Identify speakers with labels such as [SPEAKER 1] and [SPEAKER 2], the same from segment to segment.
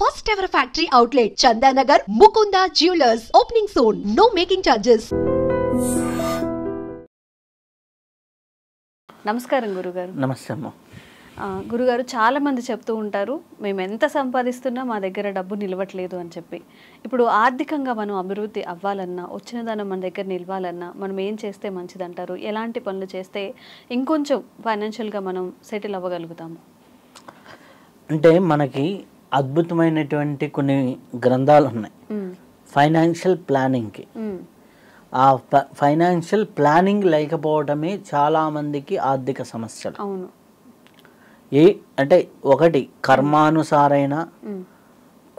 [SPEAKER 1] first ever factory outlet, Chandanagar, Mukunda Jewelers, opening soon. No making charges.
[SPEAKER 2] నమస్కారం గురుగారు.
[SPEAKER 3] నమస్తే అమ్మ.
[SPEAKER 2] గురుగారు, చాలామంది చెప్తూ ఉంటారు మేము ఎంత సంపాదిస్తున్నా మా దగ్గర డబ్బు నిలవట్లేదు అని చెప్పి. ఇప్పుడు ఆర్థికంగా మనం అభివృద్ధి అవ్వాలన్నా, వచ్చిన దాన్ని మన దగ్గర నిలవాలన్నా మనం ఏం చేస్తే మంచిదంటారు? ఎలాంటి పనులు చేస్తే ఇంకొంచెం ఫైనాన్షియల్గా మనం సెటిల్ అవ్వగలుగుతాము?
[SPEAKER 3] అంటే మనకి అద్భుతమైనటువంటి కొన్ని గ్రంథాలు ఉన్నాయి ఫైనాన్షియల్ ప్లానింగ్కి. ఆ ఫైనాన్షియల్ ప్లానింగ్ లేకపోవడమే చాలామందికి ఆర్థిక సమస్యలు.
[SPEAKER 2] అవును.
[SPEAKER 3] అంటే ఒకటి కర్మానుసారైన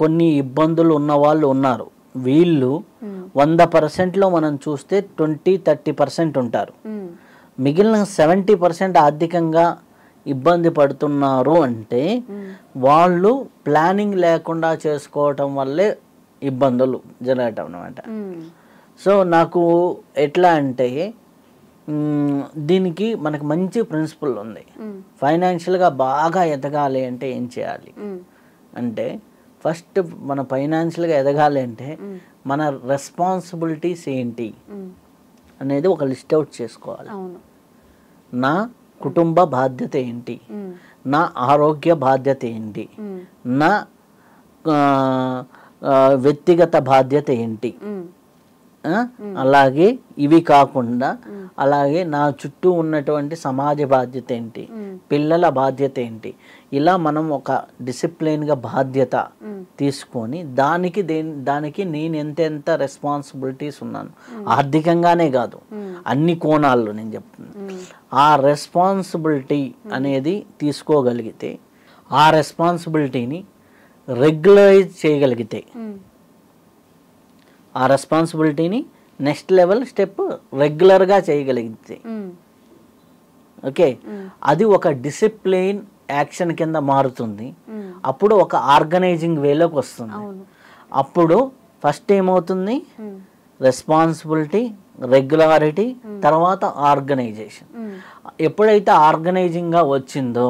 [SPEAKER 3] కొన్ని ఇబ్బందులు ఉన్న వాళ్ళు ఉన్నారు. వీళ్ళు 100%లో మనం చూస్తే 20-30% ఉంటారు. మిగిలిన 70% ఆర్థికంగా ఇబ్బంది పడుతున్నారు. అంటే వాళ్ళు ప్లానింగ్ లేకుండా చేసుకోవటం వల్లే ఇబ్బందులు జరగటం అన్నమాట. సో నాకు ఎట్లా అంటే దీనికి మనకు మంచి ప్రిన్సిపల్ ఉంది. ఫైనాన్షియల్గా బాగా ఎదగాలి అంటే ఏం చేయాలి అంటే, ఫస్ట్ మన ఫైనాన్షియల్గా ఎదగాలి అంటే మన రెస్పాన్సిబిలిటీస్ ఏంటి అనేది ఒక లిస్ట్ అవుట్ చేసుకోవాలి. నా కుటుంబ బాధ్యత ఏంటి, నా ఆరోగ్య బాధ్యత ఏంటి, నా వ్యక్తిగత బాధ్యత ఏంటి, అలాగే ఇవి కాకుండా అలాగే నా చుట్టూ ఉన్నటువంటి సమాజ బాధ్యత ఏంటి, పిల్లల బాధ్యత ఏంటి, ఇలా మనం ఒక డిసిప్లిన్గా బాధ్యత తీసుకొని దానికి నేను ఎంత రెస్పాన్సిబిలిటీస్ ఉన్నాను, ఆర్థికంగానే కాదు అన్ని కోణాల్లో నేను చెప్తున్నాను. ఆ రెస్పాన్సిబిలిటీ అనేది తీసుకోగలిగితే, ఆ రెస్పాన్సిబిలిటీని రెగ్యులరైజ్ చేయగలిగితే, ఆ రెస్పాన్సిబిలిటీని నెక్స్ట్ లెవెల్ స్టెప్ రెగ్యులర్గా చేయగలిగితే, ఓకే, అది ఒక డిసిప్లిన్ యాక్షన్ కింద మారుతుంది. అప్పుడు ఒక ఆర్గనైజింగ్ వేలోకి వస్తుంది. అప్పుడు ఫస్ట్ ఏమవుతుంది, రెస్పాన్సిబిలిటీ, రెగ్యులారిటీ, తర్వాత ఆర్గనైజేషన్. ఎప్పుడైతే ఆర్గనైజింగ్గా వచ్చిందో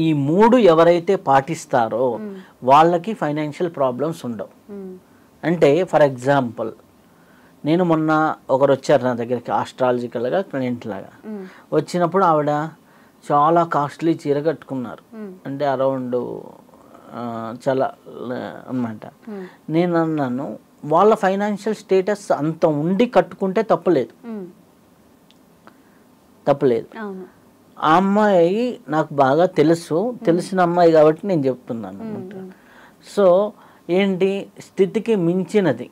[SPEAKER 3] ఈ మూడు ఎవరైతే పాటిస్తారో వాళ్ళకి ఫైనాన్షియల్ ప్రాబ్లమ్స్ ఉండవు. అంటే ఫర్ ఎగ్జాంపుల్, నేను మొన్న ఒకరు వచ్చారు నా దగ్గరికి ఆస్ట్రాలజికల్గా క్లయింట్ లాగా. వచ్చినప్పుడు ఆవిడ చాలా కాస్ట్లీ చీర కట్టుకున్నారు. అంటే అరౌండ్ చాలా అన్నమాట. నేను అన్నాను, వాళ్ళ ఫైనాన్షియల్ స్టేటస్ అంత ఉండి కట్టుకుంటే తప్పులేదు. ఆ అమ్మాయి నాకు బాగా తెలిసిన అమ్మాయి కాబట్టి నేను చెప్తున్నాను అనమాట. సో ఏంటి, స్థితికి మించినది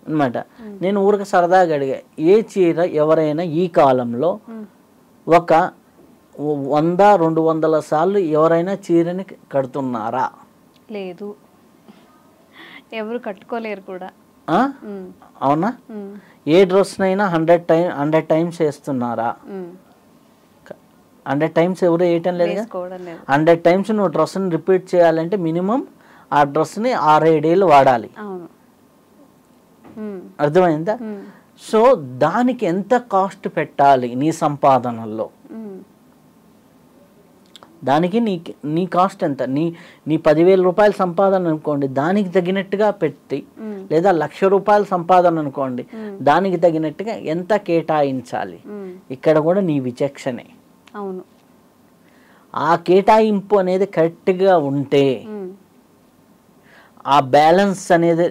[SPEAKER 3] అన్నమాట. నేను ఊరికి సరదాగా అడిగా, ఏ చీర ఎవరైనా ఈ కాలంలో ఒక 100-200 సార్లు ఎవరైనా చీరని కడుతున్నారా?
[SPEAKER 2] లేదు, ఎవరు కట్టుకోలేరు కూడా.
[SPEAKER 3] అవునా? ఏ డ్రెస్నైనా 100 టైమ్స్ వేస్తున్నారా? 100 టైమ్స్ ఎవరు వేయటం లేదు. 100 టైమ్స్ నువ్వు డ్రెస్ని రిపీట్ చేయాలంటే మినిమం ఆ డ్రెస్ని 6-7 ఏళ్ళు వాడాలి. అర్థమైందా? సో దానికి ఎంత కాస్ట్ పెట్టాలి నీ సంపాదనలో, దానికి నీ కాస్ట్ ఎంత, నీ 10,000 రూపాయల సంపాదన అనుకోండి, దానికి తగినట్టుగా పెట్టి, లేదా 1,00,000 రూపాయల సంపాదన అనుకోండి, దానికి తగినట్టుగా ఎంత కేటాయించాలి. ఇక్కడ కూడా నీ విచక్షణే.
[SPEAKER 2] అవును.
[SPEAKER 3] ఆ కేటాయింపు అనేది కరెక్ట్గా ఉంటే, ఆ బ్యాలెన్స్ అనేది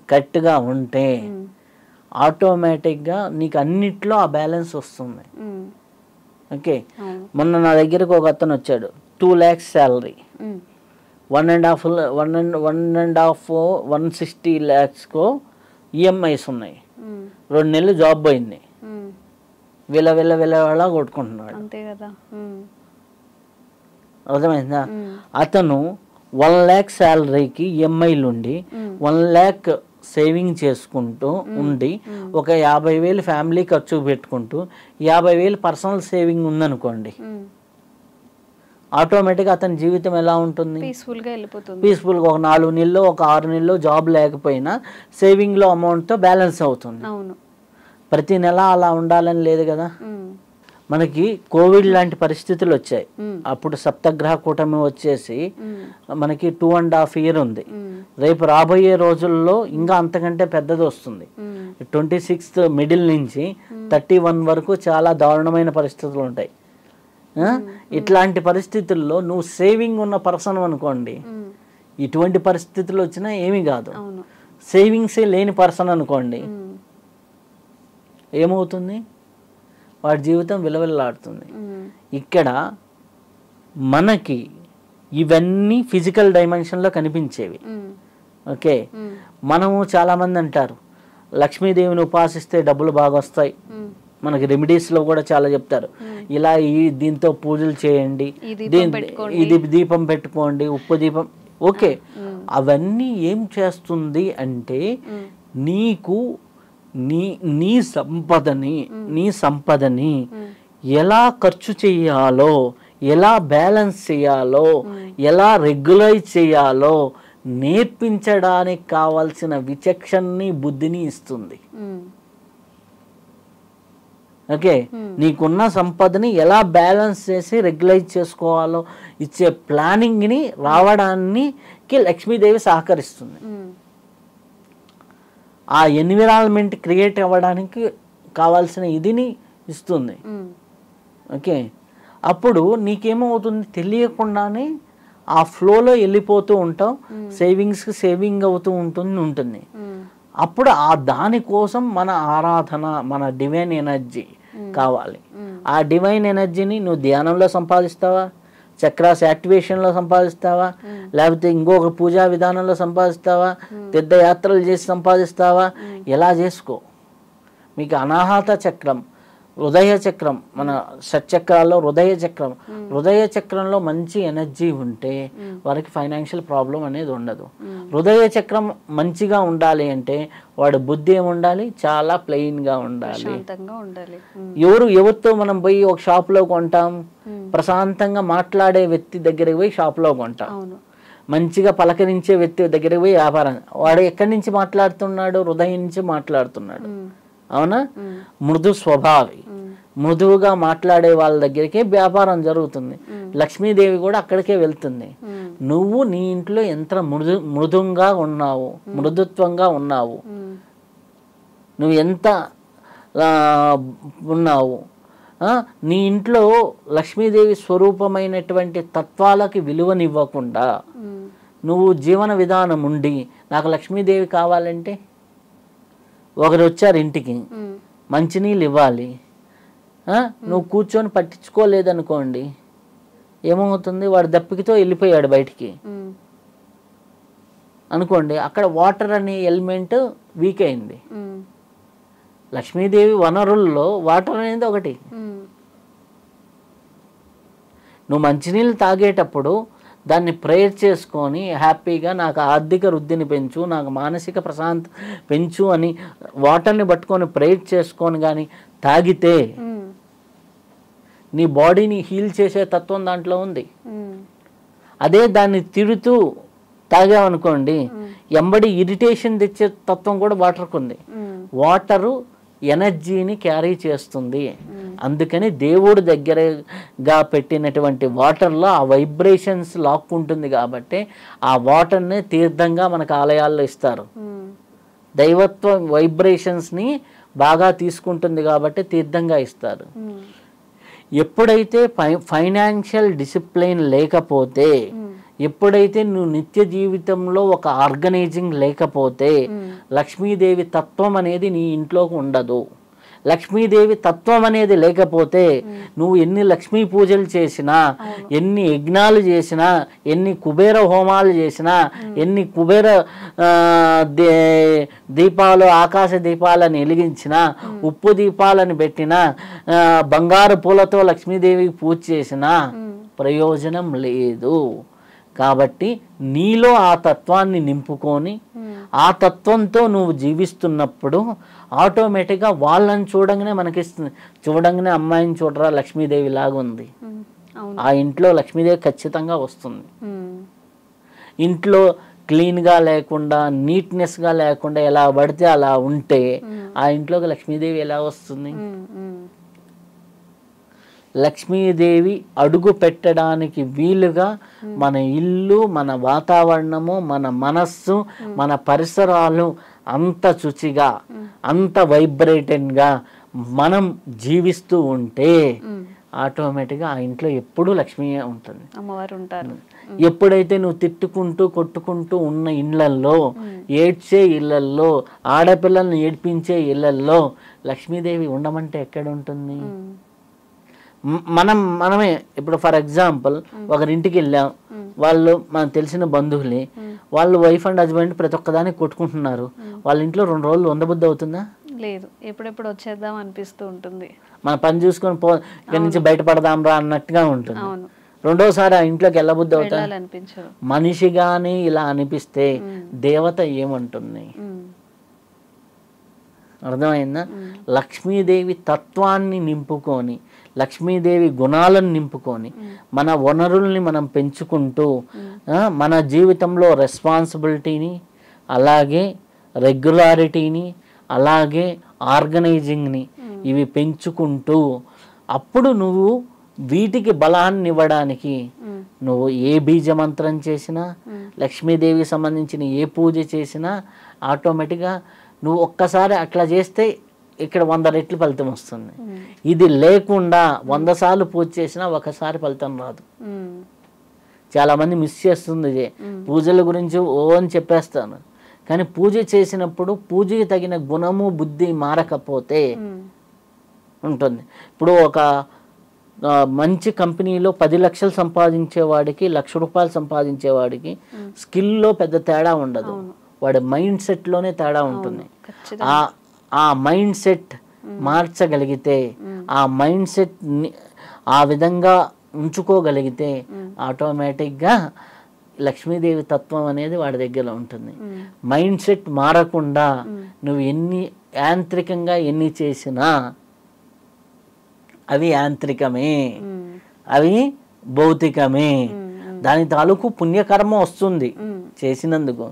[SPEAKER 3] కరెక్ట్గా ఉంటే ఆటోమేటిక్గా నీకు అన్నిట్లో ఆ బ్యాలెన్స్ వస్తుంది. ఓకే, మొన్న నా దగ్గరకు ఒక అతను వచ్చాడు, 2 lakhs శాలరీ, 160 lakhs ఈఎంఐస్ ఉన్నాయి, 2 నెలలు జాబ్ పోయింది, విల కొట్టుకుంటున్నాడు. అర్థమైందా? అతను 1 lakh శాలరీకి ఈఎంఐలు ఉండి 1 lakh సేవింగ్ చేసుకుంటూ ఉండి ఒక 50,000 ఫ్యామిలీ ఖర్చు పెట్టుకుంటూ 50,000 పర్సనల్ సేవింగ్ ఉందనుకోండి, ఆటోమేటిక్గా అతని జీవితం ఎలా ఉంటుంది? పీస్ఫుల్గా ఒక 4 నెలలు ఒక 6 నెలలు జాబ్ లేకపోయినా సేవింగ్లో అమౌంట్తో బ్యాలెన్స్ అవుతుంది. ప్రతి నెల అలా ఉండాలని లేదు కదా. మనకి కోవిడ్ లాంటి పరిస్థితులు వచ్చాయి. అప్పుడు సప్తగ్రహ కూటమి వచ్చేసి మనకి 2.5 years ఉంది. రేపు రాబోయే రోజుల్లో ఇంకా అంతకంటే పెద్దది వస్తుంది. 26th మిడిల్ నుంచి 31 వరకు చాలా దారుణమైన పరిస్థితులు ఉంటాయి. ఇట్లాంటి పరిస్థితుల్లో నువ్వు సేవింగ్ ఉన్న పర్సన్ అనుకోండి, ఇటువంటి పరిస్థితులు వచ్చినా ఏమీ కాదు. సేవింగ్సే లేని పర్సన్ అనుకోండి, ఏమవుతుంది? వాడి జీవితం విలవిల్లాడుతుంది. ఇక్కడ మనకి ఇవన్నీ ఫిజికల్ డైమెన్షన్లో కనిపించేవి. ఓకే, మనము చాలామంది అంటారు లక్ష్మీదేవిని ఉపాసిస్తే డబ్బులు బాగా వస్తాయి. మనకి రెమెడీస్లో కూడా చాలా చెప్తారు, ఇలా దీంతో పూజలు చేయండి, ఇది దీపం పెట్టుకోండి, ఉప్పు దీపం. ఓకే, అవన్నీ ఏం చేస్తుంది అంటే నీకు నీ సంపదని ఎలా ఖర్చు చేయాలో, ఎలా బ్యాలెన్స్ చేయాలో, ఎలా రెగ్యులైజ్ చేయాలో నేర్పించడానికి కావాల్సిన విచక్షణని బుద్ధిని ఇస్తుంది. ఓకే, నీకున్న సంపదని ఎలా బ్యాలెన్స్ చేసి రెగ్యులైజ్ చేసుకోవాలో ఇచ్చే ప్లానింగ్ని రావడానికి లక్ష్మీదేవి సహకరిస్తుంది. ఆ ఎన్విరాన్మెంట్ క్రియేట్ అవ్వడానికి కావాల్సిన ఇదిని ఇస్తుంది. ఓకే, అప్పుడు నీకేమవుతుంది? తెలియకుండానే ఆ ఫ్లోలో వెళ్ళిపోతూ ఉంటాం, సేవింగ్ అవుతూ ఉంటుంది. అప్పుడు దానికోసం మన ఆరాధన, మన డివైన్ ఎనర్జీ కావాలి. ఆ డివైన్ ఎనర్జీని నువ్వు ధ్యానంలో సంపాదిస్తావా, చక్రాస్ యాక్టివేషన్లో సంపాదిస్తావా, లేకపోతే ఇంకొక పూజా విధానంలో సంపాదిస్తావా, తీర్థయాత్రలు చేసి సంపాదిస్తావా? ఎలా చేసుకో. మీకు అనాహత చక్రం, హృదయ చక్రం, మన షట్చక్రాల్లో హృదయ చక్రంలో మంచి ఎనర్జీ ఉంటే వారికి ఫైనాన్షియల్ ప్రాబ్లం అనేది ఉండదు. హృదయ చక్రం మంచిగా ఉండాలి అంటే వాడు బుద్ధి ఏముండాలి? చాలా ప్లెయిన్గా ఉండాలి. ఎవరితో మనం పోయి ఒక షాప్లో కొంటాం? ప్రశాంతంగా మాట్లాడే వ్యక్తి దగ్గరికి పోయి షాప్లో కొంటాం. మంచిగా పలకరించే వ్యక్తి దగ్గరికి పోయి వ్యాపారం. వాడు ఎక్కడి నుంచి మాట్లాడుతున్నాడు? హృదయం నుంచి మాట్లాడుతున్నాడు. అవునా? మృదు స్వభావి, మృదువుగా మాట్లాడే వాళ్ళ దగ్గరికే వ్యాపారం జరుగుతుంది. లక్ష్మీదేవి కూడా అక్కడికే వెళ్తుంది. నువ్వు నీ ఇంట్లో ఎంత మృదుంగా ఉన్నావు, మృదుత్వంగా ఉన్నావు, నువ్వు ఎంత ఉన్నావు, నీ ఇంట్లో లక్ష్మీదేవి స్వరూపమైనటువంటి తత్వాలకి విలువనివ్వకుండా నువ్వు జీవన విధానం ఉండి నాకు లక్ష్మీదేవి కావాలంటే, ఒకరు వచ్చారు ఇంటికి, మంచినీళ్ళు ఇవ్వాలి, నువ్వు కూర్చొని పట్టించుకోలేదనుకోండి, ఏమవుతుంది? వాడు దప్పికతో వెళ్ళిపోయాడు బయటికి అనుకోండి, అక్కడ వాటర్ అనే ఎలిమెంట్ వీక్ అయింది. లక్ష్మీదేవి వనరుల్లో వాటర్ అనేది ఒకటి. నువ్వు మంచినీళ్ళు తాగేటప్పుడు దాన్ని ప్రేయర్ చేసుకొని హ్యాపీగా నాకు ఆర్థిక వృద్ధిని పెంచు, నాకు మానసిక ప్రశాంతత పెంచు అని వాటర్ని పట్టుకొని ప్రేయర్ చేసుకొని కానీ తాగితే నీ బాడీని హీల్ చేసే తత్వం దాంట్లో ఉంది. అదే దాన్ని తిడుతూ తాగామనుకోండి, ఎంబడి ఇరిటేషన్ తెచ్చే తత్వం కూడా వాటర్కు ఉంది. వాటరు ఎనర్జీని క్యారీ చేస్తుంది. అందుకని దేవుడి దగ్గరగా పెట్టినటువంటి వాటర్లో ఆ వైబ్రేషన్స్ లాక్కుంటుంది కాబట్టి ఆ వాటర్ని తీర్థంగా మనకు ఆలయాల్లో ఇస్తారు. దైవత్వ వైబ్రేషన్స్ని బాగా తీసుకుంటుంది కాబట్టి తీర్థంగా ఇస్తారు. ఎప్పుడైతే ఫైనాన్షియల్ డిసిప్లిన్ లేకపోతే, ఎప్పుడైతే నువ్వు నిత్య జీవితంలో ఒక ఆర్గనైజింగ్ లేకపోతే లక్ష్మీదేవి తత్వం అనేది నీ ఇంట్లోకి ఉండదు. లక్ష్మీదేవి తత్వం అనేది లేకపోతే నువ్వు ఎన్ని లక్ష్మీ పూజలు చేసినా, ఎన్ని యజ్ఞాలు చేసినా, ఎన్ని కుబేర హోమాలు చేసినా, ఎన్ని కుబేర దీపాలు, ఆకాశ దీపాలను వెలిగించినా, ఉప్పు దీపాలను పెట్టినా, బంగారు పూలతో లక్ష్మీదేవికి పూజ చేసినా ప్రయోజనం లేదు. కాబట్టి నీలో ఆ తత్వాన్ని నింపుకొని ఆ తత్వంతో నువ్వు జీవిస్తున్నప్పుడు ఆటోమేటిక్గా వాళ్ళని చూడంగానే మనకిస్తుంది. చూడంగానే అమ్మాయిని చూడరా లక్ష్మీదేవి లాగా ఉంది, ఆ ఇంట్లో లక్ష్మీదేవి ఖచ్చితంగా వస్తుంది. ఇంట్లో క్లీన్గా లేకుండా, నీట్నెస్గా లేకుండా ఎలా పడితే అలా ఉంటే ఆ ఇంట్లోకి లక్ష్మీదేవి ఎలా వస్తుంది? లక్ష్మీదేవి అడుగు పెట్టడానికి వీలుగా మన ఇల్లు, మన వాతావరణము, మన మనస్సు, మన పరిసరాలు అంత శుచిగా, అంత వైబ్రేటెంట్గా మనం జీవిస్తూ ఉంటే ఆటోమేటిక్గా ఆ ఇంట్లో ఎప్పుడూ లక్ష్మీ ఉంటుంది,
[SPEAKER 2] అమ్మవారు ఉంటారు.
[SPEAKER 3] ఎప్పుడైతే నువ్వు తిట్టుకుంటూ కొట్టుకుంటూ ఉన్న ఇళ్లల్లో, ఏడ్చే ఇళ్లల్లో, ఆడపిల్లల్ని ఏడ్పించే లక్ష్మీదేవి ఉండమంటే ఎక్కడ ఉంటుంది? మనమే ఇప్పుడు ఫర్ ఎగ్జాంపుల్ ఒకరింటికి వెళ్ళాం, వాళ్ళు మనకు తెలిసిన బంధువులే, వాళ్ళు వైఫ్ అండ్ హస్బెండ్ ప్రతి ఒక్కదానికి కొట్టుకుంటున్నారు, వాళ్ళ ఇంట్లో 2 రోజులు ఉండబుద్ధి అవుతుందా?
[SPEAKER 2] లేదు, ఎప్పుడెప్పుడు వచ్చేద్దాం అనిపిస్తూ ఉంటుంది.
[SPEAKER 3] మన పని చూసుకొని ఇక్కడి నుంచి బయటపడదాం రా అన్నట్టుగా ఉంటుంది. రెండోసారి ఆ ఇంట్లోకి వెళ్ళబుద్ధి అవుతా? మనిషిగానే ఇలా అనిపిస్తే దేవత ఏమంటుంది? అర్థమైందా? లక్ష్మీదేవి తత్వాన్ని నింపుకొని, లక్ష్మీదేవి గుణాలను నింపుకొని మన వనరుల్ని మనం పెంచుకుంటూ మన జీవితంలో రెస్పాన్సిబిలిటీని, అలాగే రెగ్యులారిటీని, అలాగే ఆర్గనైజింగ్ని ఇవి పెంచుకుంటూ, అప్పుడు నువ్వు వీటికి బలాన్ని ఇవ్వడానికి నువ్వు ఏ బీజమంత్రం చేసినా, లక్ష్మీదేవికి సంబంధించిన ఏ పూజ చేసినా ఆటోమేటిక్గా నువ్వు ఒక్కసారి అట్లా చేస్తే ఇక్కడ 100 రెట్లు ఫలితం వస్తుంది. ఇది లేకుండా 100 సార్లు పూజ చేసినా ఒకసారి ఫలితం రాదు. చాలామంది మిస్ చేస్తుంది. పూజల గురించి అని చెప్పేస్తాను, కానీ పూజ చేసినప్పుడు పూజకి తగిన గుణము బుద్ధి మారకపోతే ఉంటుంది. ఇప్పుడు ఒక మంచి కంపెనీలో 10 లక్షలు సంపాదించేవాడికి, 1,00,000 రూపాయలు సంపాదించేవాడికి స్కిల్లో పెద్ద తేడా ఉండదు, వాడి మైండ్ సెట్లోనే తేడా ఉంటుంది. ఆ మైండ్ సెట్ మార్చగలిగితే, ఆ మైండ్ సెట్ ఆ విధంగా ఉంచుకోగలిగితే ఆటోమేటిక్గా లక్ష్మీదేవి తత్వం అనేది వాడి దగ్గర ఉంటుంది. మైండ్ సెట్ మారకుండా నువ్వు ఎన్ని యాంత్రికంగా ఎన్ని చేసినా అవి యాంత్రికమే, అవి భౌతికమే. దాని తాలూకు పుణ్యకర్మ వస్తుంది చేసినందుకు,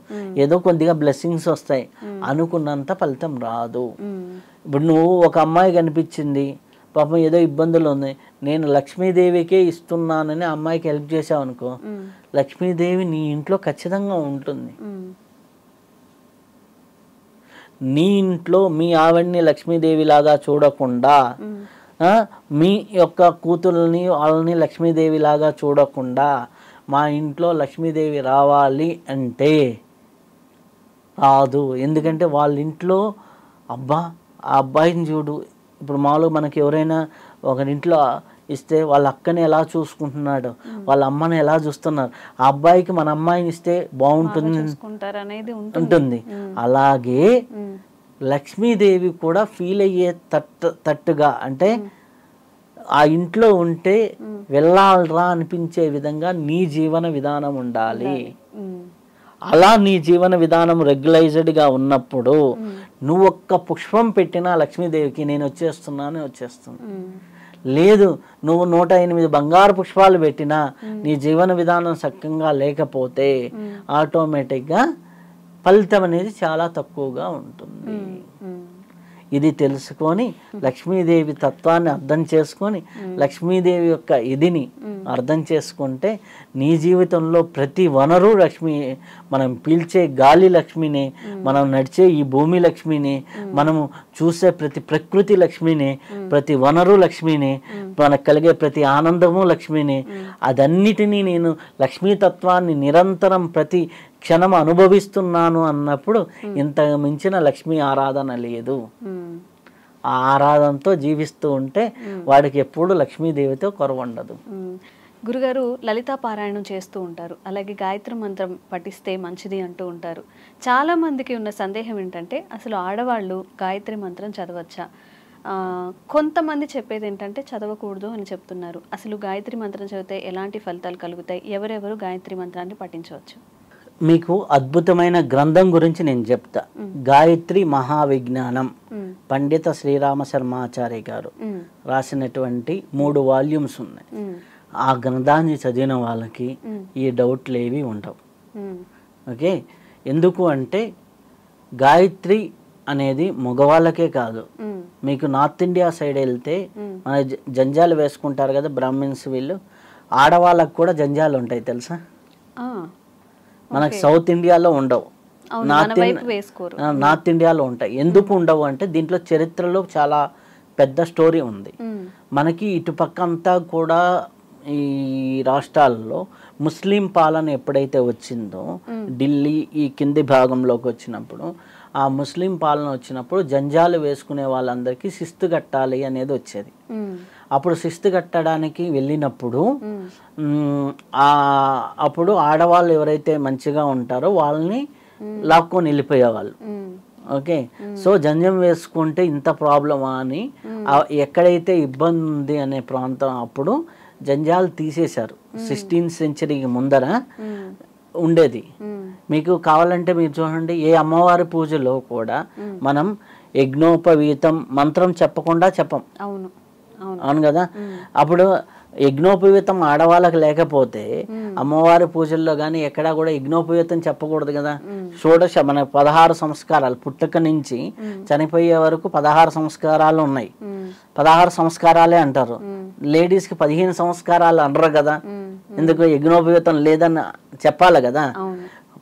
[SPEAKER 3] ఏదో కొద్దిగా బ్లెస్సింగ్స్ వస్తాయి, అనుకున్నంత ఫలితం రాదు. ఇప్పుడు నువ్వు ఒక అమ్మాయి కనిపించింది, పాపం ఏదో ఇబ్బందులు ఉన్నాయి, నేను లక్ష్మీదేవికే ఇస్తున్నానని అమ్మాయికి హెల్ప్ చేసావు అనుకో, లక్ష్మీదేవి నీ ఇంట్లో ఖచ్చితంగా ఉంటుంది. నీ ఇంట్లో మీ ఆవిడ్ని లక్ష్మీదేవి లాగా చూడకుండా, మీ యొక్క కూతుర్ని వాళ్ళని లక్ష్మీదేవి లాగా చూడకుండా, మా ఇంట్లో లక్ష్మీదేవి రావాలి అంటే రాదు. ఎందుకంటే వాళ్ళ ఇంట్లో అబ్బా ఆ అబ్బాయిని చూడు, ఇప్పుడు మామూలుగా మనకి ఎవరైనా ఒకరింట్లో ఇస్తే వాళ్ళ అక్కని ఎలా చూసుకుంటున్నాడు, వాళ్ళ అమ్మని ఎలా చూస్తున్నారు, ఆ అబ్బాయికి మన అమ్మాయిని ఇస్తే బాగుంటుంది ఉంటుంది. అలాగే లక్ష్మీదేవి కూడా ఫీల్ అయ్యే తట్టుగా, అంటే ఆ ఇంట్లో ఉంటే వెళ్ళాలరా అనిపించే విధంగా నీ జీవన విధానం ఉండాలి. అలా నీ జీవన విధానం రెగ్యులైజ్డ్గా ఉన్నప్పుడు నువ్వు ఒక్క పుష్పం పెట్టినా లక్ష్మీదేవికి నేను వచ్చేస్తున్నాను వచ్చేస్తుంది. లేదు నువ్వు 108 బంగారు పుష్పాలు పెట్టినా నీ జీవన విధానం సక్కంగా లేకపోతే ఆటోమేటిక్గా ఫలితం అనేది చాలా తక్కువగా ఉంటుంది. ఇది తెలుసుకొని లక్ష్మీదేవి తత్వాన్ని అర్థం చేసుకొని, లక్ష్మీదేవి యొక్క ఇదిని అర్థం చేసుకుంటే నీ జీవితంలో ప్రతి వనరు లక్ష్మి, మనం పీల్చే గాలి లక్ష్మినే, మనం నడిచే ఈ భూమి లక్ష్మినే, మనము చూసే ప్రతి ప్రకృతి లక్ష్మినే, ప్రతి వనరు లక్ష్మినే, మనకు కలిగే ప్రతి ఆనందము లక్ష్మినే. అదన్నిటినీ నేను లక్ష్మీతత్వాన్ని నిరంతరం ప్రతి క్షణం అనుభవిస్తున్నాను అన్నప్పుడు ఇంత మించిన లక్ష్మీ ఆరాధన లేదు. ఆ ఆరాధనతో జీవిస్తూ ఉంటే వాడికి ఎప్పుడు లక్ష్మీదేవితో కొరవ ఉండదు.
[SPEAKER 2] గురుగారు లలితా పారాయణం చేస్తూ ఉంటారు, అలాగే గాయత్రి మంత్రం పఠిస్తే మంచిది అంటూ ఉంటారు. చాలా మందికి ఉన్న సందేహం ఏంటంటే అసలు ఆడవాళ్ళు గాయత్రి మంత్రం చదవచ్చా? కొంతమంది చెప్పేది ఏంటంటే చదవకూడదు అని చెప్తున్నారు. అసలు గాయత్రి మంత్రం చదివితే ఎలాంటి ఫలితాలు కలుగుతాయి? ఎవరెవరు గాయత్రి మంత్రాన్ని పఠించవచ్చు?
[SPEAKER 3] మీకు అద్భుతమైన గ్రంథం గురించి నేను చెప్తా. గాయత్రి మహావిజ్ఞానం పండిత శ్రీరామ శర్మాచార్య గారు రాసినటువంటి 3 వాల్యూమ్స్ ఉన్నాయి. ఆ గ్రంథాన్ని చదివిన వాళ్ళకి ఈ డౌట్లు ఏవి ఉండవు. ఓకే, ఎందుకు అంటే గాయత్రి అనేది మగవాళ్ళకే కాదు, మీకు నార్త్ ఇండియా సైడ్ వెళ్తే మన జంజాలు వేసుకుంటారు కదా బ్రాహ్మిన్స్, వీళ్ళు ఆడవాళ్ళకు కూడా జంజాలు ఉంటాయి తెలుసా. మనకు సౌత్ ఇండియాలో ఉండవు, నార్త్ ఇండియాలో ఉంటాయి. ఎందుకు ఉండవు అంటే దీంట్లో చరిత్రలో చాలా పెద్ద స్టోరీ ఉంది. మనకి ఇటుపక్క అంతా కూడా ఈ రాష్ట్రాల్లో ముస్లిం పాలన ఎప్పుడైతే వచ్చిందో, ఢిల్లీ ఈ కింది భాగంలోకి వచ్చినప్పుడు, ఆ ముస్లిం పాలన వచ్చినప్పుడు జంజాలు వేసుకునే వాళ్ళందరికీ శిస్తు కట్టాలి అనేది వచ్చేది. అప్పుడు శిస్తు కట్టడానికి వెళ్ళినప్పుడు అప్పుడు ఆడవాళ్ళు ఎవరైతే మంచిగా ఉంటారో వాళ్ళని లాక్కొని వెళ్ళిపోయేవాళ్ళు. ఓకే, సో జంజం వేసుకుంటే ఇంత ప్రాబ్లమా అని ఎక్కడైతే ఇబ్బంది ఉంది అనే ప్రాంతం అప్పుడు జంజాలు తీసేశారు. 16th సెంచరీకి ముందర ఉండేది. మీకు కావాలంటే మీరు చూడండి, ఏ అమ్మవారి పూజలో కూడా మనం యజ్ఞోపవీతం మంత్రం చెప్పకుండా చెప్పం. అవును కదా. అప్పుడు యజ్ఞోపవీతం ఆడవాళ్ళకి లేకపోతే అమ్మవారి పూజల్లో కానీ ఎక్కడా కూడా యజ్ఞోపవీతం చెప్పకూడదు కదా. షోడశ మన 16 సంస్కారాలు, పుట్టుక నుంచి చనిపోయే వరకు 16 సంస్కారాలు ఉన్నాయి. 16 సంస్కారాలే అంటారు. లేడీస్కి 15 సంస్కారాలు అనరు కదా. ఎందుకు? యజ్ఞోపవీతం లేదని చెప్పాలి కదా.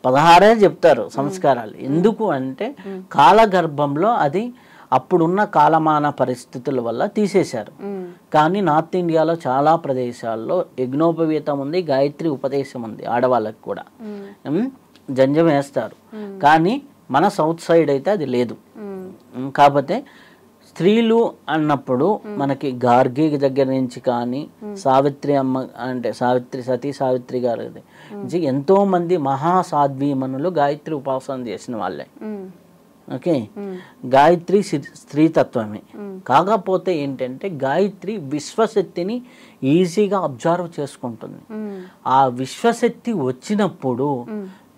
[SPEAKER 3] 16 చెప్తారు సంస్కారాలు. ఎందుకు అంటే కాలగర్భంలో అది అప్పుడున్న కాలమాన పరిస్థితుల వల్ల తీసేశారు. కానీ నార్త్ ఇండియాలో చాలా ప్రదేశాల్లో యజ్ఞోపవీతం ఉంది, గాయత్రి ఉపదేశం ఉంది. ఆడవాళ్ళకి కూడా జంజం వేస్తారు. కానీ మన సౌత్ సైడ్ అయితే అది లేదు. కాకపోతే స్త్రీలు అన్నప్పుడు మనకి గార్గి దగ్గర నుంచి కానీ సావిత్రి అమ్మ అంటే సతీ సావిత్రి గారి నుంచి ఎంతో మంది మహాసాధ్వీమణులు గాయత్రి ఉపాసన చేసిన వాళ్ళే. ఓకే, గాయత్రి స్త్రీతత్వమే. కాకపోతే ఏంటంటే గాయత్రి విశ్వశక్తిని ఈజీగా అబ్జర్వ్ చేసుకుంటుంది. ఆ విశ్వశక్తి వచ్చినప్పుడు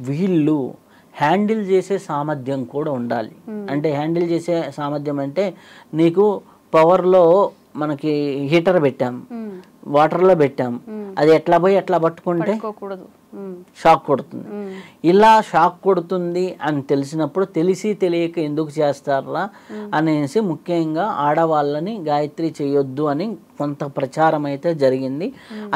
[SPEAKER 3] వీళ్ళు హ్యాండిల్ చేసే సామర్థ్యం కూడా ఉండాలి. అంటే హ్యాండిల్ చేసే సామర్థ్యం అంటే నీకు పవర్లో మనకి హీటర్ పెట్టాం, వాటర్లో పెట్టాం, అది ఎట్లా పోయి ఎట్లా పట్టుకుంటే షాక్ కొడుతుంది. ఇలా షాక్ కొడుతుంది అని తెలిసినప్పుడు తెలిసి తెలియక ఎందుకు చేస్తారా అనేసి ముఖ్యంగా ఆడవాళ్ళని గాయత్రి చేయొద్దు అని కొంత ప్రచారం అయితే జరిగింది.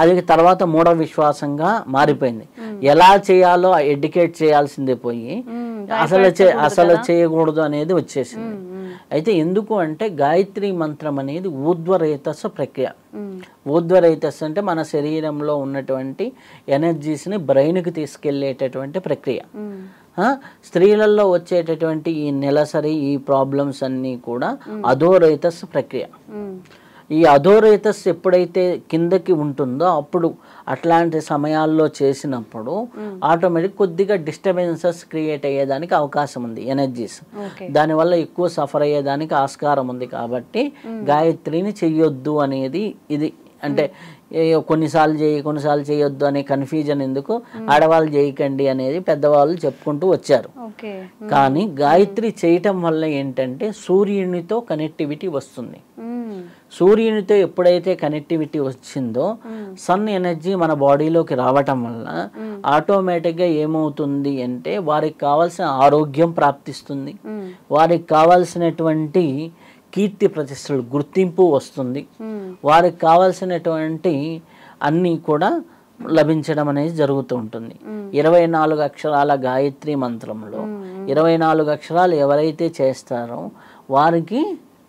[SPEAKER 3] అది తర్వాత మూఢ విశ్వాసంగా మారిపోయింది. ఎలా చేయాలో ఎడ్యుకేట్ చేయాల్సిందే పోయి అసలు చేయకూడదు అనేది వచ్చేసింది. అయితే ఎందుకు అంటే గాయత్రి మంత్రం అనేది ఊర్ధ్వరేతస్సు ప్రక్రియ. ఊర్ధ్వరేతస్సు అంటే మన శరీరంలో ఉన్నటువంటి ఎనర్జీస్ని బ్రెయిన్కి తీసుకెళ్లేటటువంటి ప్రక్రియ. స్త్రీలలో వచ్చేటటువంటి ఈ నెలసరి ఈ ప్రాబ్లమ్స్ అన్నీ కూడా అధోరేతస్సు ప్రక్రియ. ఈ అధోరేతస్ ఎప్పుడైతే కిందకి ఉంటుందో అప్పుడు అట్లాంటి సమయాల్లో చేసినప్పుడు ఆటోమేటిక్ కొద్దిగా డిస్టర్బెన్సెస్ క్రియేట్ అయ్యేదానికి అవకాశం ఉంది, ఎనర్జీస్. దానివల్ల ఎక్కువ సఫర్ అయ్యేదానికి ఆస్కారం ఉంది. కాబట్టి గాయత్రిని చెయ్యొద్దు అనేది ఇది. అంటే కొన్నిసార్లు చేయొద్దు అనే కన్ఫ్యూజన్ ఎందుకు, ఆడవాళ్ళు చేయకండి అనేది పెద్దవాళ్ళు చెప్పుకుంటూ వచ్చారు. కానీ గాయత్రి చేయటం వల్ల ఏంటంటే సూర్యునితో కనెక్టివిటీ వస్తుంది. సూర్యునితో ఎప్పుడైతే కనెక్టివిటీ వచ్చిందో సన్ ఎనర్జీ మన బాడీలోకి రావటం వల్ల ఆటోమేటిక్గా ఏమవుతుంది అంటే వారికి కావాల్సిన ఆరోగ్యం ప్రాప్తిస్తుంది, వారికి కావాల్సినటువంటి కీర్తి ప్రతిష్టలు గుర్తింపు వస్తుంది, వారికి కావాల్సినటువంటి అన్నీ కూడా లభించడం అనేది జరుగుతూ ఉంటుంది. 24 అక్షరాల గాయత్రి మంత్రంలో 24 అక్షరాలు ఎవరైతే చేస్తారో వారికి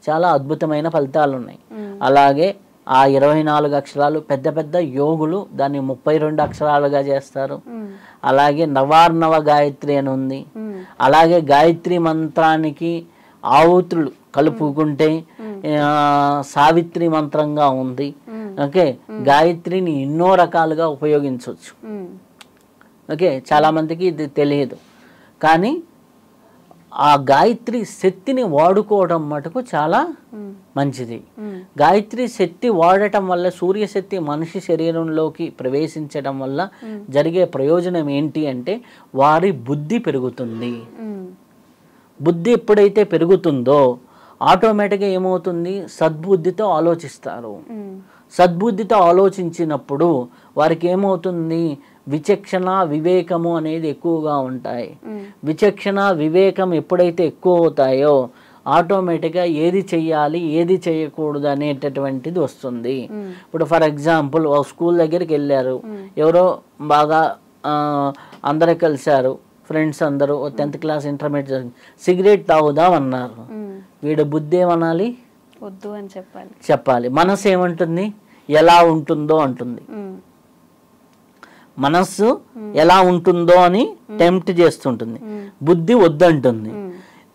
[SPEAKER 3] చాలా అద్భుతమైన ఫలితాలు ఉన్నాయి. అలాగే ఆ 24 అక్షరాలు పెద్ద పెద్ద యోగులు దాన్ని 32 అక్షరాలుగా చేస్తారు. అలాగే నవార్ణవ గాయత్రి అని ఉంది. అలాగే గాయత్రి మంత్రానికి ఆవుతులు కలుపుకుంటే సావిత్రి మంత్రంగా ఉంది. ఓకే, గాయత్రిని ఎన్నో రకాలుగా ఉపయోగించవచ్చు. ఓకే, చాలా మందికి ఇది తెలియదు. కానీ ఆ గాయత్రి శక్తిని వాడుకోవడం మటుకు చాలా మంచిది. గాయత్రి శక్తి వాడటం వల్ల సూర్యశక్తి మనిషి శరీరంలోకి ప్రవేశించడం వల్ల జరిగే ప్రయోజనం ఏంటి అంటే వారి బుద్ధి పెరుగుతుంది. బుద్ధి ఎప్పుడైతే పెరుగుతుందో ఆటోమేటిక్గా ఏమవుతుంది, సద్బుద్ధితో ఆలోచిస్తారు. సద్బుద్ధితో ఆలోచించినప్పుడు వారికి ఏమవుతుంది, విచక్షణ వివేకము అనేది ఎక్కువగా ఉంటాయి. విచక్షణ వివేకం ఎప్పుడైతే ఎక్కువ అవుతాయో ఆటోమేటిక్గా ఏది చెయ్యాలి ఏది చేయకూడదు అనేటటువంటిది వస్తుంది. ఇప్పుడు ఫర్ ఎగ్జాంపుల్ ఒక స్కూల్ దగ్గరికి వెళ్ళారు, ఎవరో బాగా అందరూ కలిశారు, ఫ్రెండ్స్ అందరూ 10th క్లాస్ ఇంటర్మీడియట్, సిగరెట్ తాగుదాం అన్నారు. వీడు బుద్ధి ఏమనాలి?
[SPEAKER 2] వద్దు అని
[SPEAKER 3] చెప్పాలి. మనసు ఏమంటుంది? ఎలా ఉంటుందో అంటుంది. మనస్సు ఎలా ఉంటుందో అని టెంప్ట్ చేస్తుంటుంది, బుద్ధి వద్దంటుంది.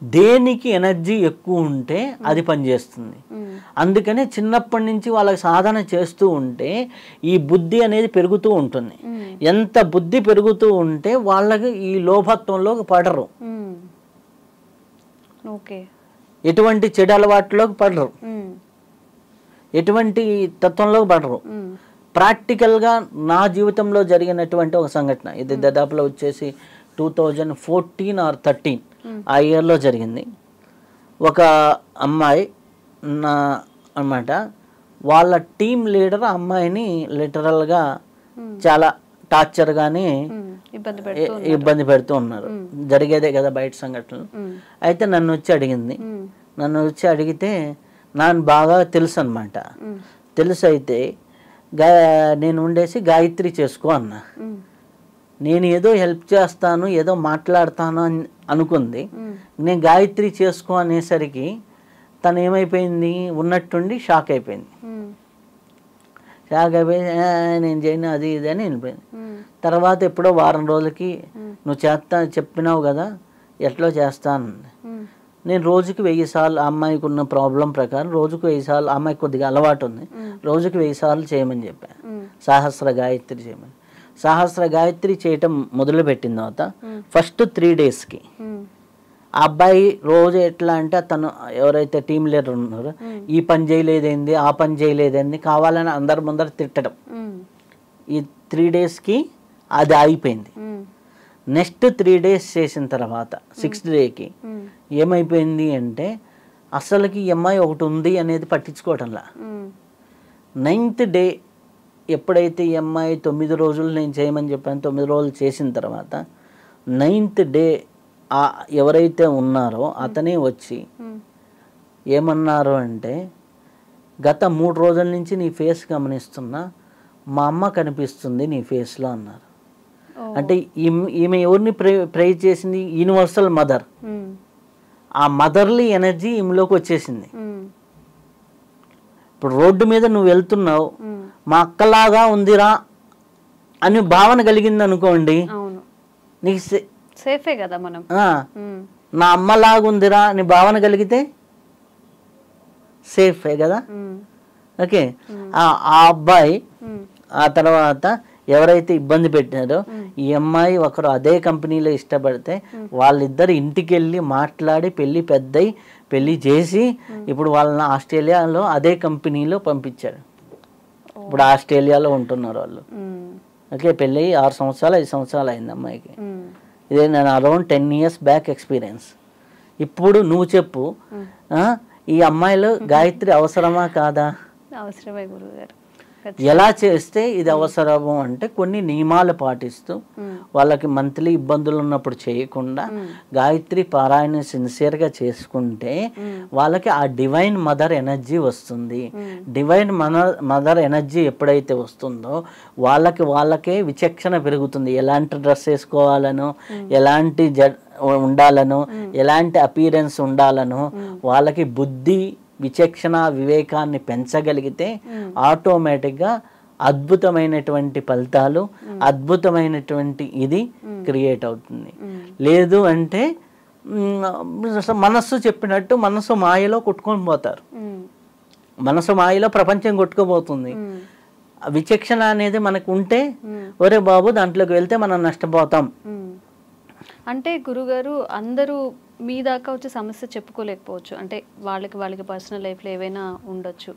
[SPEAKER 3] దేనికి ఎనర్జీ ఎక్కువ ఉంటే అది పనిచేస్తుంది. అందుకనే చిన్నప్పటి నుంచి వాళ్ళకి సాధన చేస్తూ ఉంటే ఈ బుద్ధి అనేది పెరుగుతూ ఉంటుంది. ఎంత బుద్ధి పెరుగుతూ ఉంటే వాళ్ళకి ఈ లోభత్వంలో పడరు, ఎటువంటి చెడు అలవాట్లోకి పడరు, ఎటువంటి తత్వంలోకి పడరు. ప్రాక్టికల్గా నా జీవితంలో జరిగినటువంటి ఒక సంఘటన ఇది దాదాపులో వచ్చేసి 2014 or 13 ఆ ఇయర్లో జరిగింది. ఒక అమ్మాయి నా అన్నమాట, వాళ్ళ టీం లీడర్ అమ్మాయిని లిటరల్గా చాలా టార్చర్గానే ఇబ్బంది పెడుతూ ఉన్నారు. జరిగేదే కదా బయట సంఘటనలు. అయితే నన్ను వచ్చి అడిగితే నాకు బాగా తెలుసు అనమాట. తెలుసు అయితే నేను ఉండేసి గాయత్రి చేసుకో అన్నా. నేను ఏదో హెల్ప్ చేస్తాను, ఏదో మాట్లాడతాను అని అనుకుంది. నేను గాయత్రి చేసుకో అనేసరికి తను ఏమైపోయింది, ఉన్నట్టుండి షాక్ అయిపోయింది. నేను చేయను అది ఇది అని వెళ్ళిపోయింది. తర్వాత ఎప్పుడో వారం రోజులకి నువ్వు చెప్పినావు కదా, ఎట్లా చేస్తాను. నేను రోజుకి 1000 సార్లు, అమ్మాయికి ఉన్న ప్రాబ్లం ప్రకారం రోజుకు 1000 సార్లు, అమ్మాయికి కొద్దిగా అలవాటు ఉంది, రోజుకి 1000 సార్లు చేయమని చెప్పాను. సహస్ర గాయత్రి చేయమని. సహస్ర గాయత్రి చేయటం మొదలుపెట్టిన తర్వాత ఫస్ట్ 3 డేస్కి ఆ అబ్బాయి రోజు ఎట్లా అంటే తను ఎవరైతే టీం లీడర్ ఉన్నారో ఈ పని చేయలేదేంది ఆ పని చేయలేదేంది కావాలని అందరి ముందర తిట్టడం. ఈ 3 డేస్కి అది ఆగిపోయింది. నెక్స్ట్ 3 డేస్ చేసిన తర్వాత 6th డేకి ఏమైపోయింది అంటే అసలుకి ఈ అమ్మాయి ఒకటి ఉంది అనేది పట్టించుకోవటంలా. 9th డే ఎప్పుడైతే ఈ అమ్మాయి 9 రోజులు నేను చేయమని చెప్పాను, 9 రోజులు చేసిన తర్వాత 9th డే ఎవరైతే ఉన్నారో అతనే వచ్చి ఏమన్నారు అంటే, గత 3 రోజుల నుంచి నీ ఫేస్ గమనిస్తున్నా, మా అమ్మ కనిపిస్తుంది నీ ఫేస్లో అన్నారు. అంటే ఈమె ఎవరిని ప్రైజ్ చేసింది? Universal mother. ఆ మదర్లీ ఎనర్జీ ఈమెలోకి వచ్చేసింది. ఇప్పుడు రోడ్డు మీద నువ్వు వెళ్తున్నావు, మా అక్కలాగా ఉందిరా అని భావన కలిగింది అనుకోండి, నీకు
[SPEAKER 2] సేఫే కదా. మనం
[SPEAKER 3] నా అమ్మలాగా ఉందిరా అని భావన కలిగితే సేఫే కదా. ఓకే, ఆ అబ్బాయి ఆ తర్వాత ఎవరైతే ఇబ్బంది పెట్టారో ఈ అమ్మాయి ఒకరు అదే కంపెనీలో ఇష్టపడితే వాళ్ళిద్దరు ఇంటికి వెళ్ళి మాట్లాడి పెళ్ళి చేసి ఇప్పుడు వాళ్ళని ఆస్ట్రేలియాలో అదే కంపెనీలో పంపించాడు. ఇప్పుడు ఆస్ట్రేలియాలో ఉంటున్నారు వాళ్ళు. ఓకే, పెళ్ళి 6 సంవత్సరాలు 5 సంవత్సరాలు అయింది అమ్మాయికి. ఇదే నేను అరౌండ్ 10 years బ్యాక్ ఎక్స్పీరియన్స్. ఇప్పుడు నువ్వు చెప్పు, ఈ అమ్మాయిలో గాయత్రి అవసరమా కాదా?
[SPEAKER 2] అవసరమే గురువుగారు.
[SPEAKER 3] ఎలా చేస్తే ఇది అవసరము అంటే కొన్ని నియమాలు పాటిస్తూ వాళ్ళకి మంత్లీ ఇబ్బందులు ఉన్నప్పుడు చేయకుండా గాయత్రి పారాయణ సిన్సియర్గా చేసుకుంటే వాళ్ళకి ఆ డివైన్ మదర్ ఎనర్జీ వస్తుంది. డివైన్ మదర్ ఎనర్జీ ఎప్పుడైతే వస్తుందో వాళ్ళకే విచక్షణ పెరుగుతుంది. ఎలాంటి డ్రెస్ వేసుకోవాలనో, ఎలాంటి ఉండాలనో, ఎలాంటి అపీరెన్స్ ఉండాలనో వాళ్ళకి బుద్ధి విచక్షణ వివేకాన్ని పెంచగలిగితే ఆటోమేటిక్గా అద్భుతమైనటువంటి ఫలితాలు, అద్భుతమైనటువంటి ఇది క్రియేట్ అవుతుంది. లేదు అంటే మనస్సు చెప్పినట్టు మనసు మాయలో కొట్టుకొని పోతారు. మనసు మాయలో ప్రపంచం కొట్టుకోబోతుంది. విచక్షణ అనేది మనకు ఉంటే ఒరే బాబు దాంట్లోకి వెళ్తే మనం నష్టపోతాం.
[SPEAKER 2] అంటే గురుగారు అందరూ మీ దాకా వచ్చి సమస్య చెప్పుకోలేకపోవచ్చు. అంటే వాళ్ళకి పర్సనల్ లైఫ్లో ఏవైనా ఉండొచ్చు.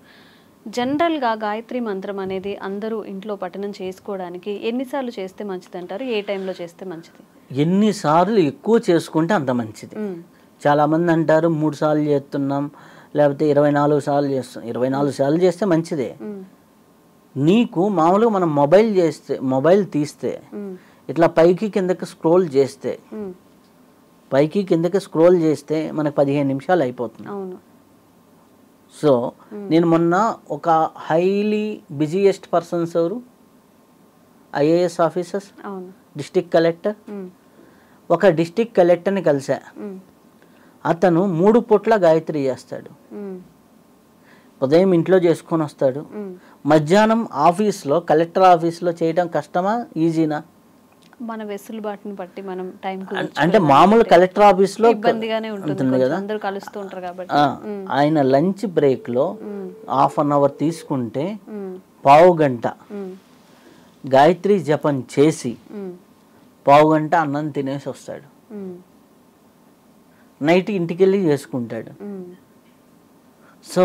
[SPEAKER 2] జనరల్గా గాయత్రి మంత్రం అనేది అందరూ ఇంట్లో పఠనం చేసుకోవడానికి ఎన్నిసార్లు చేస్తే మంచిది అంటారు? ఏ టైంలో చేస్తే మంచిది?
[SPEAKER 3] ఎన్నిసార్లు ఎక్కువ చేసుకుంటే అంత మంచిది. చాలామంది అంటారు 3 సార్లు చేస్తున్నాం, లేకపోతే 24 సార్లు చేస్తున్నాం. 24 సార్లు చేస్తే మంచిదే. నీకు మామూలుగా మనం మొబైల్ తీస్తే ఇట్లా పైకి కిందకి స్క్రోల్ చేస్తే పైకి కిందకి స్క్రోల్ చేస్తే మనకు 15 నిమిషాలు అయిపోతుంది.
[SPEAKER 2] అవును.
[SPEAKER 3] సో నేను మొన్న ఒక హైలీ బిజీయెస్ట్ పర్సన్స్ ఎవరు, ఐఏఎస్ ఆఫీసర్స్,
[SPEAKER 2] అవును.
[SPEAKER 3] District collector. ఒక డిస్ట్రిక్ట్ కలెక్టర్ని కలిసా. అతను 3 పూట్ల గాయత్రి చేస్తాడు. ఉదయం ఇంట్లో చేసుకొని వస్తాడు, మధ్యాహ్నం ఆఫీస్లో కలెక్టర్ ఆఫీస్లో చేయడం కష్టమా ఈజీనా?
[SPEAKER 2] మన వెసులుబాటుని బట్టి మనం టైం
[SPEAKER 3] అంటే మామూలు కలెక్టర్ ఆఫీస్లో
[SPEAKER 2] ఇబ్బందిగానే ఉంటుంది కదా, అందరూ కలుస్తూ ఉంటారు కాబట్టి.
[SPEAKER 3] ఆయన లంచ్ బ్రేక్లో ½ అన్ అవర్ తీసుకుంటే పావు గంట గాయత్రి జపం చేసి పావు గంట అన్నం తినేసి వస్తాడు. నైట్ ఇంటికి వెళ్ళి చేసుకుంటాడు. సో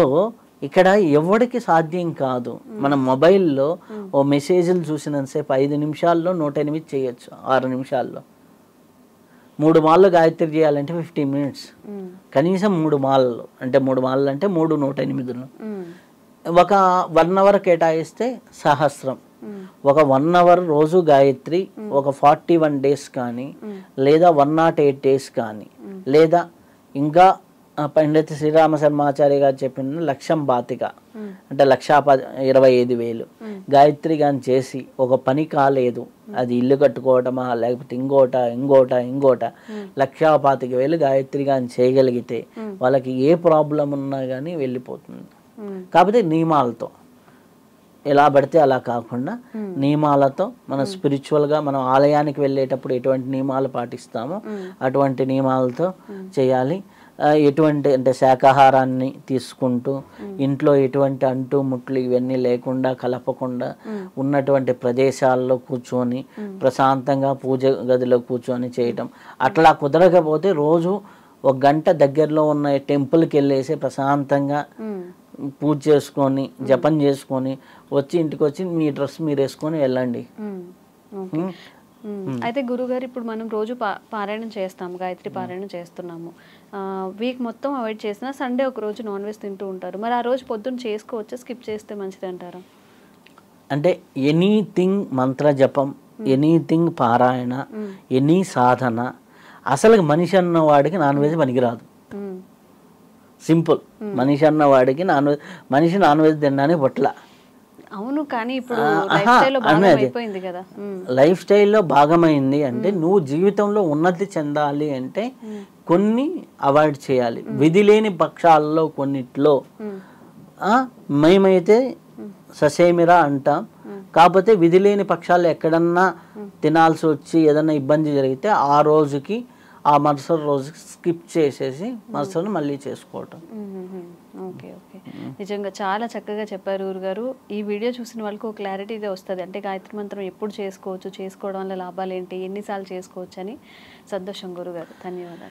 [SPEAKER 3] ఇక్కడ ఎవరికి సాధ్యం కాదు. మన మొబైల్లో ఓ మెసేజ్లు చూసినంతసేపు 5 నిమిషాల్లో 108 చేయొచ్చు, 6 నిమిషాల్లో. 3 మాలలు గాయత్రి చేయాలంటే 15 మినిట్స్, కనీసం 3 మాలలు అంటే 3 మాలలు అంటే 3 108. ఒక 1 అవర్ కేటాయిస్తే సహస్రం. ఒక 1 అవర్ రోజు గాయత్రి ఒక 41 డేస్ కానీ, లేదా 108 డేస్ కానీ, లేదా ఇంకా పండిత శ్రీరామ శర్మాచార్య గారు చెప్పిన 1,00,000 బాతిక అంటే 1,25,000 గాయత్రి గాని చేసి ఒక పని కాలేదు, అది ఇల్లు కట్టుకోవటమా లేకపోతే ఇంకోట 1,25,000 గాయత్రి గాని చేయగలిగితే వాళ్ళకి ఏ ప్రాబ్లం ఉన్నా కానీ వెళ్ళిపోతుంది. కాకపోతే నియమాలతో, ఎలా పడితే అలా కాకుండా నియమాలతో, మన స్పిరిచువల్గా మనం ఆలయానికి వెళ్ళేటప్పుడు ఎటువంటి నియమాలు పాటిస్తామో అటువంటి నియమాలతో చేయాలి. ఎటువంటి అంటే శాకాహారాన్ని తీసుకుంటూ ఇంట్లో ఎటువంటి అంటు ముట్లు ఇవన్నీ లేకుండా కలపకుండా ఉన్నటువంటి ప్రదేశాల్లో కూర్చొని ప్రశాంతంగా పూజ గదిలో కూర్చొని చేయటం. అట్లా కుదరకపోతే రోజు 1 గంట దగ్గరలో ఉన్న టెంపుల్కి వెళ్ళేసి ప్రశాంతంగా పూజ చేసుకొని జపం చేసుకొని వచ్చి ఇంటికి వచ్చి మీ డ్రెస్ మీరు వేసుకొని వెళ్ళండి.
[SPEAKER 2] అయితే గురుగారు, ఇప్పుడు మనం రోజు పారాయణం చేస్తాము, గాయత్రి పారాయణం చేస్తున్నాము, వీక్ మొత్తం అవాయిడ్ చేసినా సండే ఒక రోజు నాన్ వెజ్ తింటూ ఉంటారు. మరి ఆ రోజు పొద్దున్న చేసుకోవచ్చా, స్కిప్ చేస్తే మంచిది అంటారా?
[SPEAKER 3] అంటే ఎనీథింగ్ మంత్ర జపం, ఎనీథింగ్ పారాయణ, ఎనీ సాధన, అసలు మనిషి అన్న వాడికి నాన్ వెజ్ పనికిరాదు. సింపుల్. మనిషి అన్న వాడికి మనిషి నాన్ వెజ్ తినడానికి పట్ల.
[SPEAKER 2] అవును, కానీ ఇప్పుడు లైఫ్ స్టైల్లో భాగమైపోయింది కదా.
[SPEAKER 3] లైఫ్ స్టైల్లో భాగమైంది అంటే నువ్వు జీవితంలో ఉన్నతి చెందాలి అంటే కొన్ని అవాయిడ్ చేయాలి. విధి లేని పక్షాల్లో కొన్నిట్లో మేమైతే ససేమిరా అంటాం. కాకపోతే విధి లేని పక్షాలు ఎక్కడన్నా తినాల్సి వచ్చి ఏదన్నా ఇబ్బంది జరిగితే ఆ రోజుకి ఆ మరుసటి రోజుకి స్కిప్ చేసేసి మరుసటి మళ్ళీ చేసుకోవటం.
[SPEAKER 2] ఓకే ఓకే, నిజంగా చాలా చక్కగా చెప్పారు గురుగారు. ఈ వీడియో చూసిన వాళ్ళకి ఒక క్లారిటీగా వస్తుంది, అంటే గాయత్రి మంత్రం ఎప్పుడు చేసుకోవచ్చు, చేసుకోవడం వల్ల లాభాలు ఏంటి, ఎన్నిసార్లు చేసుకోవచ్చు అని. సంతోషం గురుగారు, ధన్యవాదాలు.